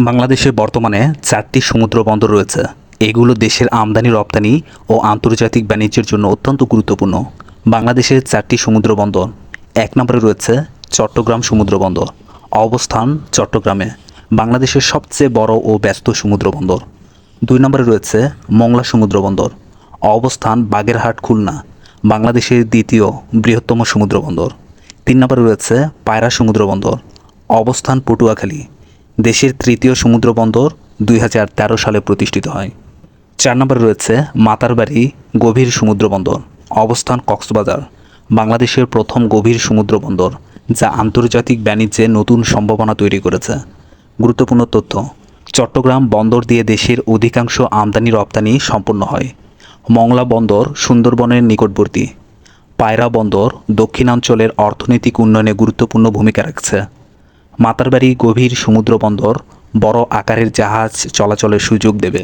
বাংলাদেশে বর্তমানে 4টি সমুদ্র বন্দর রয়েছে। এগুলো দেশের আমদানি রপ্তানি ও আন্তর্জাতিক বাণিজ্যের জন্য অত্যন্ত গুরুত্বপূর্ণ। বাংলাদেশের 4টি সমুদ্র বন্দর। 1 নম্বরে রয়েছে চট্টগ্রাম সমুদ্র বন্দর। অবস্থান চট্টগ্রামে, বাংলাদেশের সবচেয়ে বড় ও ব্যস্ত সমুদ্র বন্দর। 2 নম্বরে রয়েছে মংলা সমুদ্র বন্দর। অবস্থান বাগেরহাট, খুলনা, বাংলাদেশের দ্বিতীয় বৃহত্তম সমুদ্র বন্দর। 3 নম্বরে রয়েছে পায়রা সমুদ্র বন্দর। অবস্থান পটুয়াখালী, দেশের তৃতীয় সমুদ্র বন্দর, 2013 সালে প্রতিষ্ঠিত হয়। 4 নম্বরে রয়েছে মাতারবাড়ি গভীর সমুদ্র বন্দর। অবস্থান কক্সবাজার, বাংলাদেশের প্রথম গভীর সমুদ্র বন্দর, যা আন্তর্জাতিক বাণিজ্যে নতুন সম্ভাবনা তৈরি করেছে। গুরুত্বপূর্ণ তথ্য: চট্টগ্রাম বন্দর দিয়ে দেশের অধিকাংশ আমদানি রপ্তানি সম্পন্ন হয়। মংলা বন্দর সুন্দরবনের নিকটবর্তী। পায়রা বন্দর দক্ষিণাঞ্চলের অর্থনৈতিক উন্নয়নে গুরুত্বপূর্ণ ভূমিকা রাখছে। মাতারবাড়ি গভীর সমুদ্র বন্দর বড় আকারের জাহাজ চলাচলের সুযোগ দেবে।